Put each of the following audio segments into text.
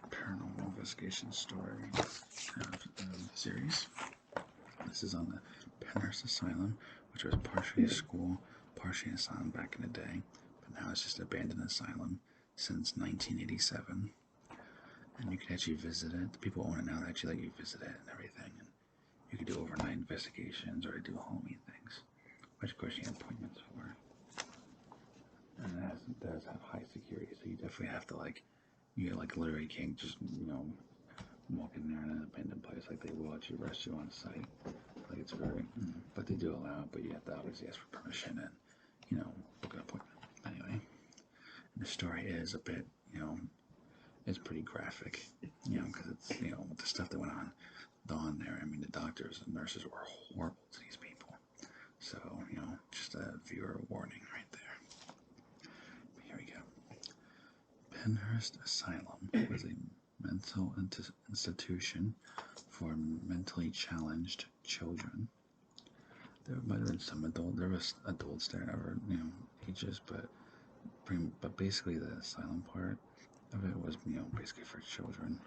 paranormal investigation story series. This is on the Pennhurst Asylum, which was partially a school, partially an asylum back in the day, but now it's just an abandoned asylum since 1987. And you can actually visit it. The people own it now, they actually let you visit it and everything. And you can do overnight investigations or do Halloween things, which of course you have appointments for. And it does have high security, so you definitely have to you literally can't just, walk in there in an abandoned place. Like, they will actually arrest you on site. Like, it's very, but they do allow it, but you have to obviously ask for permission and, book an appointment. Anyway, the story is a bit, it's pretty graphic, because it's, with the stuff that went on there. I mean, the doctors and nurses were horrible to these people. So, just a viewer warning right there. Here we go. Pennhurst Asylum was a mental institution for mentally challenged children. There might have been some there was adults there that were, ages, but basically the asylum part of it was, basically for children.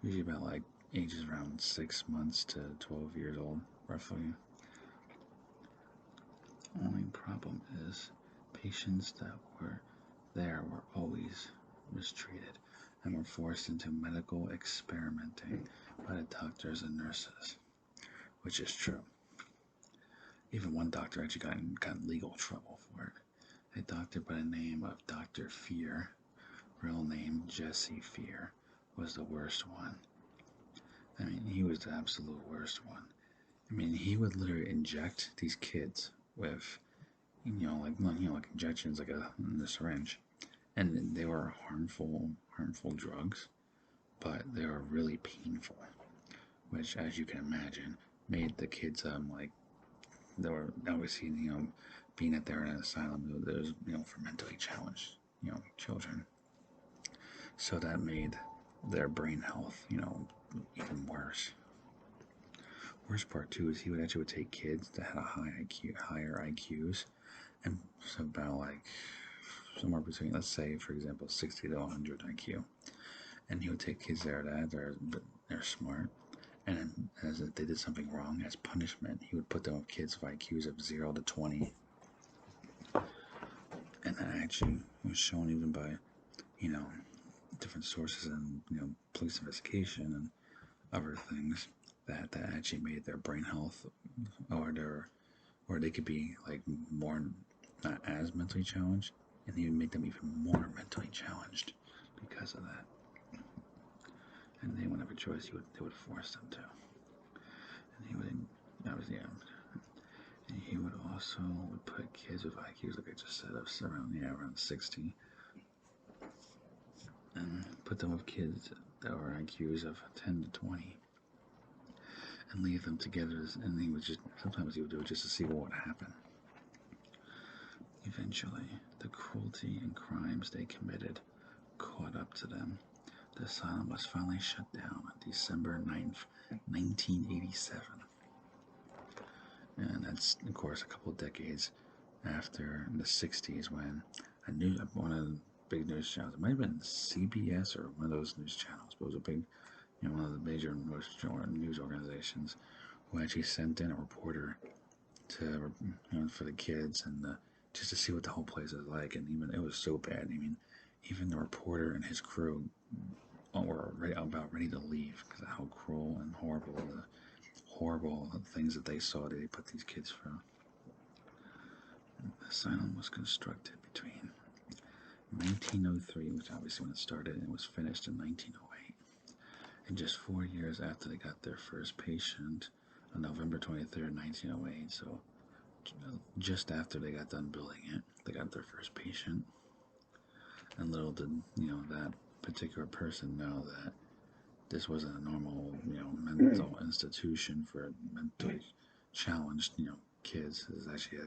Usually about ages around 6 months to 12 years old, roughly. Only problem is patients that were there were always mistreated and were forced into medical experimenting by the doctors and nurses, which is true. Even one doctor actually got in legal trouble for it. A doctor by the name of Dr. Fear, real name Jesse Fear, was the worst one. I mean, he was the absolute worst one. I mean, he would literally inject these kids with, like injections, in the syringe, and they were harmful drugs, but they were really painful, which, as you can imagine, made the kids they were obviously being that they're in an asylum, there's for mentally challenged children, so that made their brain health even worse. Worst part too is he would actually take kids that had a higher IQs, and so about somewhere between, let's say for example, 60 to 100 IQ, and he would take kids there that they're smart, and then as if they did something wrong, as punishment, he would put them with kids with IQs of 0 to 20, and that actually was shown even by different sources and police investigation and other things, that actually made their brain health, or they could be more not as mentally challenged, and he would make them even more mentally challenged because of that. And they wouldn't have a choice; they would force them to. And he would obviously, and he would also put kids with IQs, like I just said, of around 60, and put them with kids that were IQs of 10 to 20. And leave them together, and sometimes he would do it just to see what would happen. Eventually, the cruelty and crimes they committed caught up to them. The asylum was finally shut down on December 9th, 1987. And that's, of course, a couple of decades after, in the 60s, when one of the big news channels, it might have been CBS or one of those news channels, but it was a big, one of the major news organizations, who actually sent in a reporter to, for the kids, and just to see what the whole place is like. And even it was so bad. I mean, even the reporter and his crew were about ready to leave because of how cruel and horrible things that they saw that they put these kids through. And the asylum was constructed between 1903, which obviously when it started, and it was finished in 1908. And just 4 years after they got their first patient, on November 23rd, 1908, so just after they got done building it, they got their first patient. And little did, that particular person know that this wasn't a normal, mental institution for mentally challenged, kids. It was actually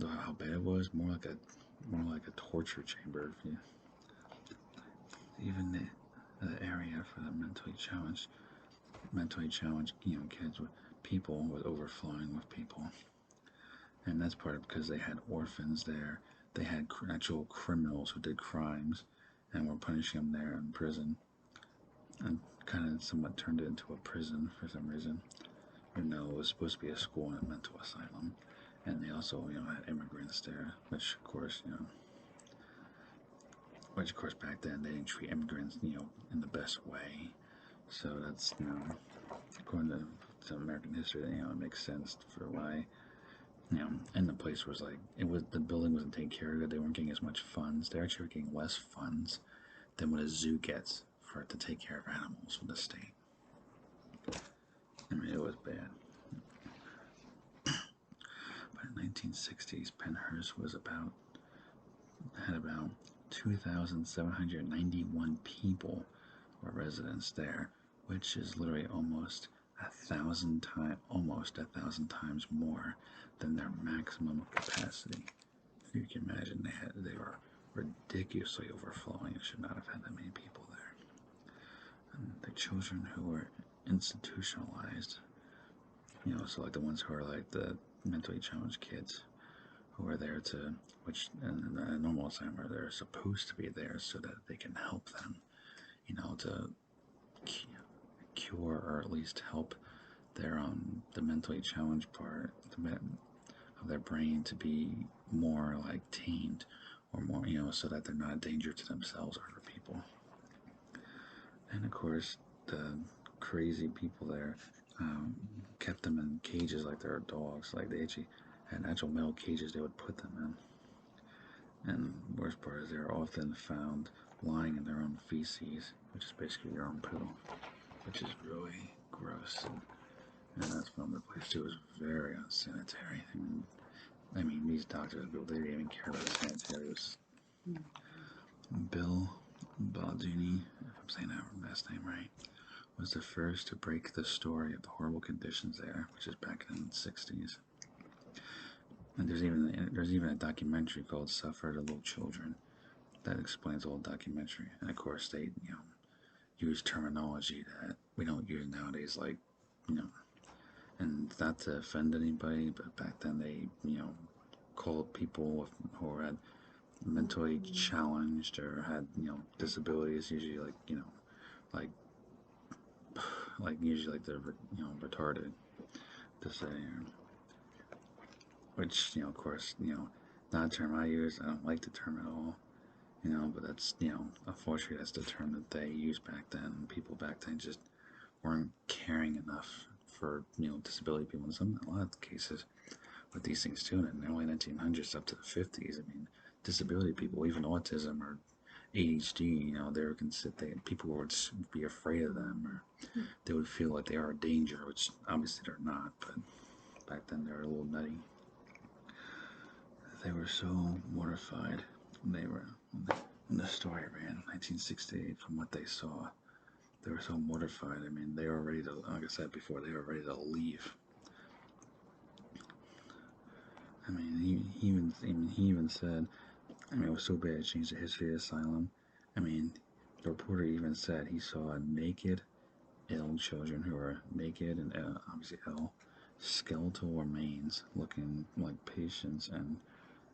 how bad it was, more like a torture chamber. Even the area for the mentally challenged, kids with people was overflowing with people, and that's part of because they had orphans there they had actual criminals who did crimes and were punishing them there in prison, and kind of somewhat turned it into a prison for some reason. Even though it was supposed to be a school and a mental asylum, and they also, had immigrants there, which of course back then they didn't treat immigrants, in the best way. So that's, according to some American history, it makes sense for why, and the place was like, the building wasn't taking care of it. They weren't getting as much funds. They're actually getting less funds than what a zoo gets for it to take care of animals from the state. I mean, it was bad. But in the 1960s, Pennhurst had about 2,791 people or residents there, which is literally almost a thousand times more than their maximum capacity. You can imagine they were ridiculously overflowing. It should not have had that many people there. And the children who were institutionalized, so like the ones who are like the mentally challenged kids who are there which in a normal asylum where they're supposed to be there so that they can help them, to cure or at least help their the mentally challenged part of their brain to be more like tamed or more, so that they're not a danger to themselves or other people. And of course, the crazy people there kept them in cages like they were dogs. Like they actually had actual metal cages they would put them in. And the worst part is they were often found lying in their own feces, which is basically your own poo, which is really gross. And that's from the place too. It was very unsanitary. I mean, these doctors, they didn't even care about sanitary. It was Bill Baldini, if I'm saying that last name right, was the first to break the story of the horrible conditions there, which is back in the 60s. And there's even a documentary called "Suffer the Little Children" that explains the whole documentary. And of course, they use terminology that we don't use nowadays, like and not to offend anybody, but back then they called people who had mentally challenged or had disabilities, usually like usually like they're retarded, to say, which of course not a term I use. I don't like the term at all, but that's unfortunately that's the term that they used back then. People back then just weren't caring enough for disability people. In a lot of cases with these things too, in the early 1900s up to the 50s. I mean, disability people, even autism or ADHD, they were considered, people would be afraid of them, or they would feel like they are a danger, which obviously they're not, but back then they were a little nutty. They were so mortified when the story ran in 1968 from what they saw. They were so mortified. I mean, they were ready to, like I said before, they were ready to leave. I mean, he even said, it was so bad it changed the history of the asylum. I mean, the reporter even said he saw naked, ill children who were naked and obviously ill, skeletal remains looking like patients and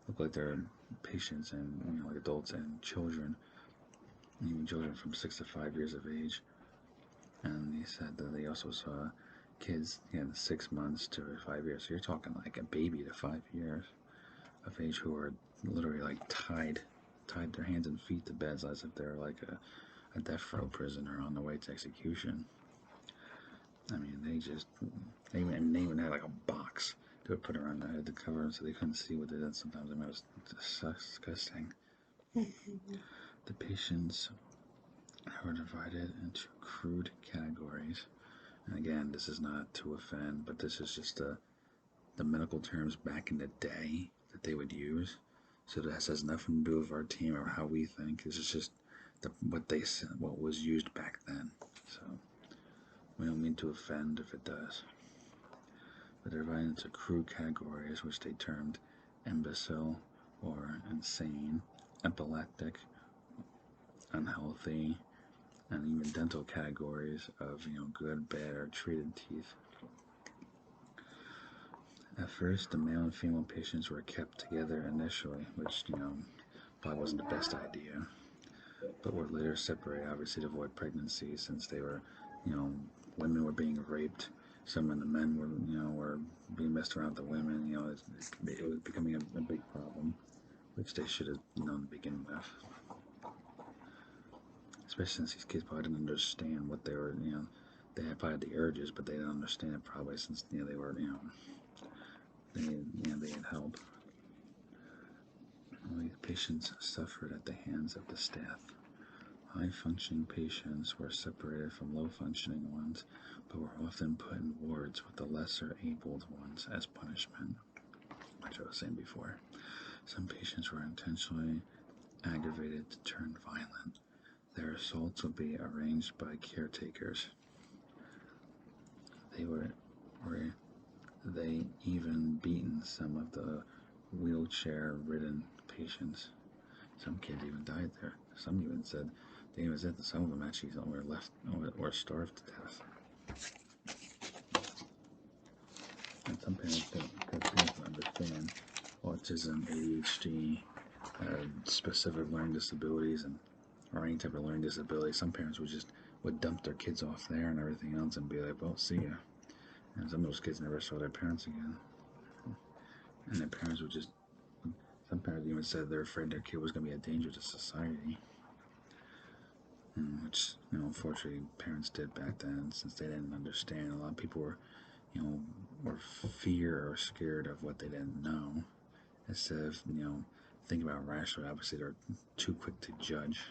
look like they're patients and like adults and children, even children from 6 to 5 years of age. And he said that they also saw kids 6 months to 5 years. So you're talking like a baby to 5 years of age who are literally like tied their hands and feet to beds as if they're like a death row prisoner on the way to execution. I mean, they even had like a box they would put around their head to cover them so they couldn't see what they did sometimes. I mean, it was disgusting. The patients were divided into crude categories. And again, this is not to offend, but this is just the medical terms back in the day that they would use. So that has nothing to do with our team or how we think. This is just what was used back then. So we don't mean to offend if it does. But they're divided into crude categories, which they termed imbecile or insane, epileptic, unhealthy, and even dental categories of good, bad, or treated teeth. At first, the male and female patients were kept together initially, which, probably wasn't the best idea, but were later separated, obviously, to avoid pregnancy, since they were, you know, women were being raped. Some of the men were being messed around with the women. It was becoming a big problem, which they should have known to begin with. Especially since these kids probably didn't understand what they were, they had probably the urges, but they didn't understand it probably since, they were, they had help. These patients suffered at the hands of the staff. High-functioning patients were separated from low-functioning ones, but were often put in wards with the lesser-abled ones as punishment, which I was saying before. Some patients were intentionally aggravated to turn violent. Their assaults would be arranged by caretakers. They even beaten some of the wheelchair-ridden patients. Some kids even died there. Some even said that some of them actually were left or starved to death. And some parents don't understand autism, ADHD, specific learning disabilities, or any type of learning disability. Some parents would dump their kids off there and everything else and be like, well, see ya. And some of those kids never saw their parents again. And their parents some parents even said they're afraid their kid was going to be a danger to society. Which, unfortunately, parents did back then, since they didn't understand. A lot of people were fear or scared of what they didn't know, instead of, thinking about rationally. Obviously, they're too quick to judge.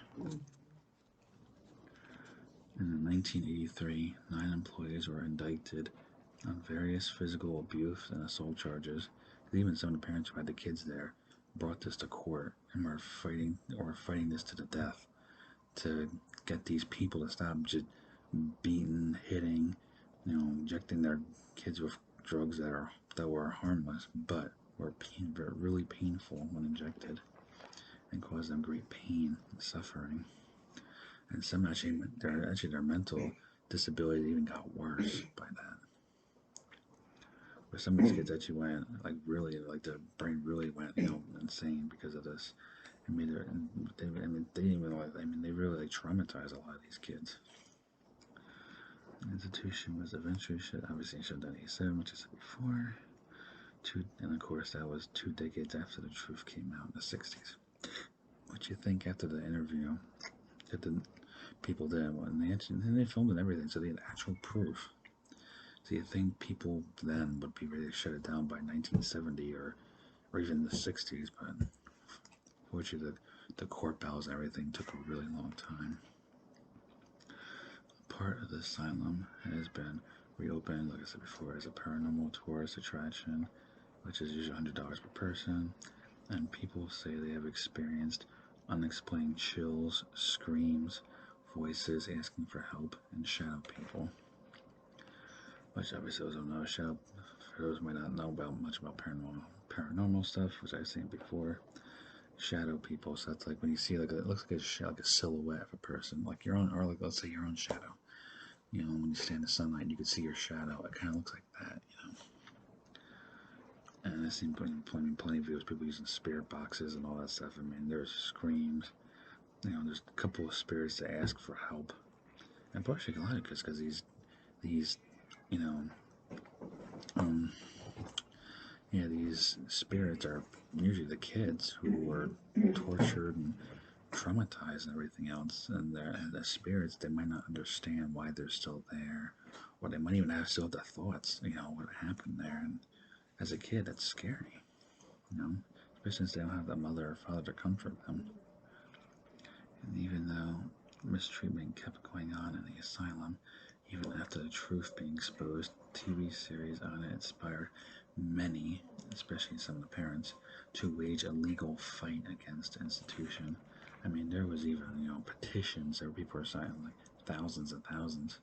In 1983, 9 employees were indicted on various physical abuse and assault charges. Even some of the parents who had the kids there brought this to court and were fighting this to the death to get these people to stop just beating, hitting, injecting their kids with drugs that were harmless, but were really painful when injected and caused them great pain and suffering. And some their mental disability even got worse by that. But some of these kids actually went their brain really went insane because of this. They really traumatized a lot of these kids. The institution was eventually shut down in 1987, which I said before. And of course, that was 2 decades after the truth came out in the 60s. What you think after the interview that the people did, and they filmed and everything, so they had actual proof. So you think people then would be ready to shut it down by 1970 or even the 60s, but fortunately the court battles and everything took a really long time. Part of the asylum has been reopened, like I said before, as a paranormal tourist attraction, which is usually $100 per person, and people say they have experienced unexplained chills, screams, voices asking for help, and shadow people. Which obviously those don't know. Shadow, for those who might not know much about paranormal stuff, which I've seen before. Shadow people, so that's like when you see it looks like a silhouette of a person, like your own, or let's say your own shadow. When you stand in the sunlight, you can see your shadow. It kind of looks like that, And I've seen plenty of videos, people using spirit boxes and all that stuff. I mean, there's screams. There's a couple of spirits that ask for help. And partially a lot of because these these spirits are usually the kids who were tortured and traumatized and everything else, and the spirits, they might not understand why they're still there, or they might even still have the thoughts, what happened there. And as a kid, that's scary, especially since they don't have the mother or father to comfort them. And even though mistreatment kept going on in the asylum, even after the truth being exposed, TV series on it inspired many, especially some of the parents, to wage a legal fight against the institution. I mean, there was even, petitions. There were people who were signing like thousands and thousands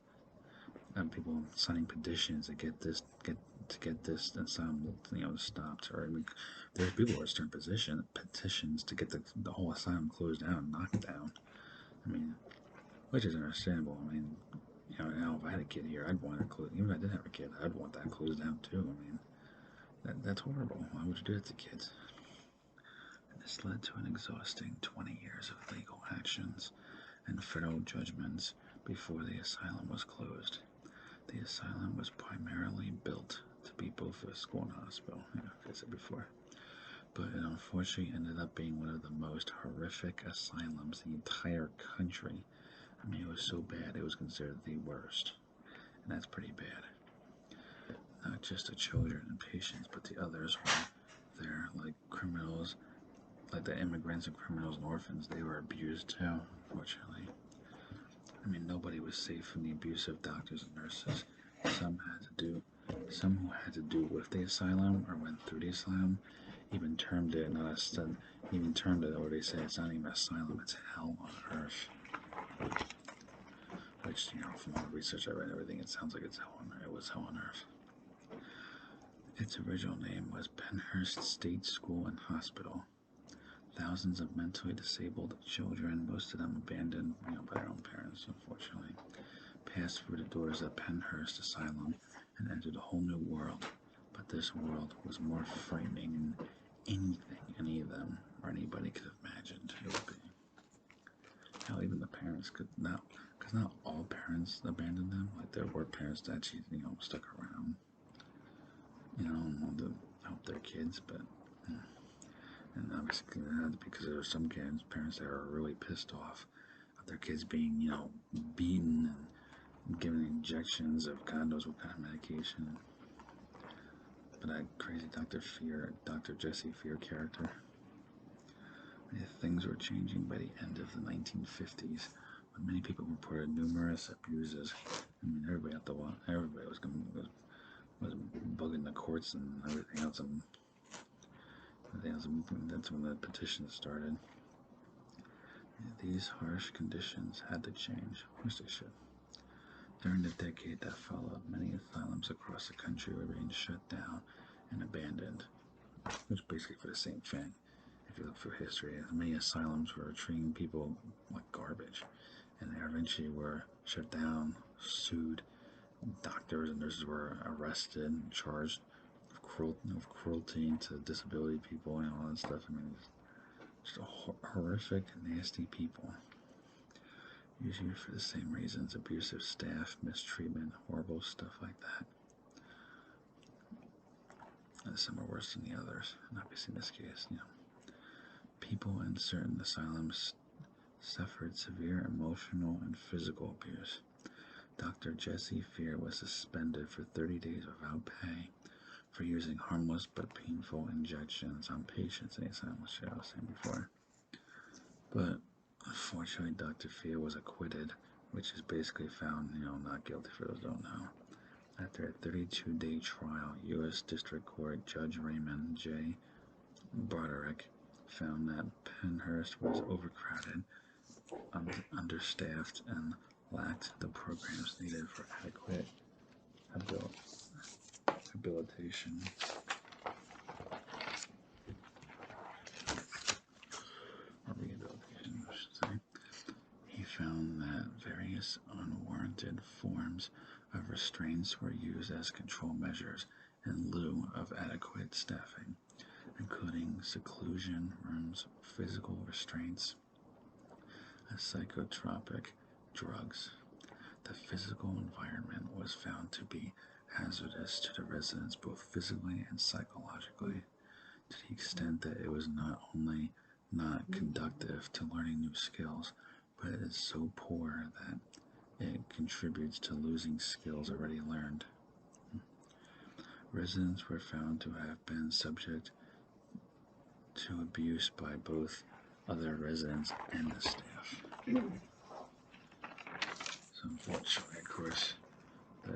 of people signing petitions to get this asylum, stopped. Or there's people who are starting petitions to get the whole asylum closed down and knocked down. I mean, which is understandable. I mean, if I had a kid here, I'd want it closed. Even if I didn't have a kid, I'd want that closed down too. I mean, That's horrible. Why would you do that to kids? And this led to an exhausting 20 years of legal actions and federal judgments before the asylum was closed. The asylum was primarily built to be both a school and hospital, like I said before, but it unfortunately ended up being one of the most horrific asylums in the entire country. I mean, it was so bad it was considered the worst, and that's pretty bad. Not just the children and patients, but the others were there, like criminals, like the immigrants and criminals and orphans. They were abused too, unfortunately. I mean, nobody was safe from the abuse of doctors and nurses. Some who had to do with the asylum or went through the asylum, even termed it or they say it's not even an asylum, it's hell on earth. Which, from all the research I read and everything, it sounds like it was hell on earth. Its original name was Pennhurst State School and Hospital. Thousands of mentally disabled children, most of them abandoned by their own parents, unfortunately, passed through the doors of Pennhurst Asylum and entered a whole new world. But this world was more frightening than anything any of them or anybody could have imagined it would be. Hell, even the parents could not, because not all parents abandoned them. Like, there were parents that actually, stuck around, wanted to help their kids, but... And obviously, because there were some parents that were really pissed off of their kids being, beaten and given injections of God knows what kind of medication. But that crazy Dr. Jesse Fear character. Things were changing by the end of the 1950s, when many people reported numerous abuses. I mean, everybody was bugging the courts and everything else. That's when the petition started. These harsh conditions had to change, which they should. During the decade that followed, many asylums across the country were being shut down and abandoned, which basically for the same thing. If you look through history, many asylums were treating people like garbage, and they eventually were shut down, sued. Doctors and nurses were arrested and charged of cruelty to disability people and all that stuff. I mean, it's just horrific, nasty people. Usually for the same reasons: abusive staff, mistreatment, horrible stuff like that. And some are worse than the others. And obviously, in this case, people in certain asylums suffered severe emotional and physical abuse. Dr. Jesse Fear was suspended for 30 days without pay for using harmless but painful injections on patients in the asylum, which I was saying before. But unfortunately, Dr. Fear was acquitted, which is basically found, not guilty for those who don't know. After a 32-day trial, U.S. District Court Judge Raymond J. Broderick found that Pennhurst was overcrowded, understaffed, and lacked the programs needed for adequate rehabilitation. I should say. He found that various unwarranted forms of restraints were used as control measures in lieu of adequate staffing, including seclusion rooms, physical restraints, and psychotropic drugs. The physical environment was found to be hazardous to the residents both physically and psychologically, to the extent that it was not only not conducive to learning new skills, but it is so poor that it contributes to losing skills already learned. Residents were found to have been subject to abuse by both other residents and the staff. So unfortunately, of course,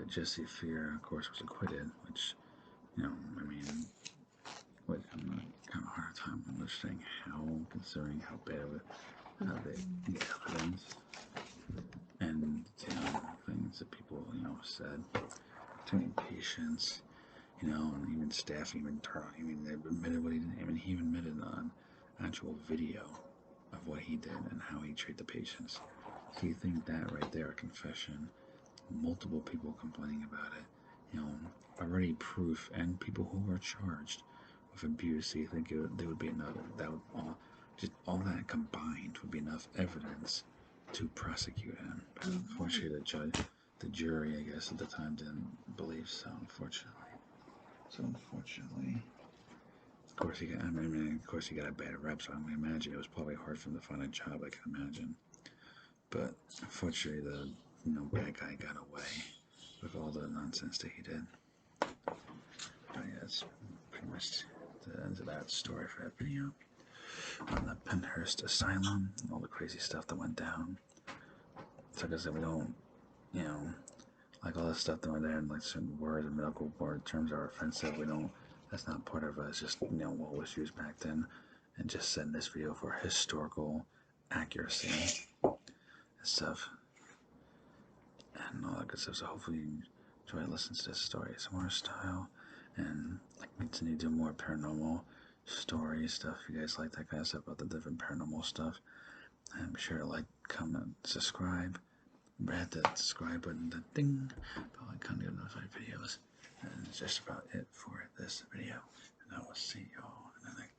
Jesse Fear, of course, was acquitted, which, I'm kind of hard time understanding how, considering how bad it was, the evidence and things that people said between patients, and even staff even admitted what he did. He even admitted on actual video of what he did and how he treated the patients. So you think that right there, a confession, multiple people complaining about it, already proof, and people who are charged with abuse. So you think there would be enough, that would all that combined would be enough evidence to prosecute him. But unfortunately, the jury, I guess, at the time didn't believe so. Unfortunately, of course he got. Of course he got a bad rep. So I can imagine it was probably hard for him to find a job. I can imagine. But unfortunately, the bad guy got away with all the nonsense that he did. But yeah, that's pretty much the end of that story for that video. On the Pennhurst Asylum, and all the crazy stuff that went down. So like I said, we don't, like all this stuff that went there, and like certain words and medical word terms are offensive. We don't. That's not part of us. Just what was used back then, and just setting this video for historical accuracy and stuff, and all that good stuff. So hopefully you enjoy listening to this story, some more style, and I continue to do more paranormal story stuff. If you guys like that kind of stuff about the different paranormal stuff, and be sure to like, comment, subscribe. Remember, hit that subscribe button, the ding, bell icon to get notified videos. And that's just about it for this video. And I will see y'all in the next.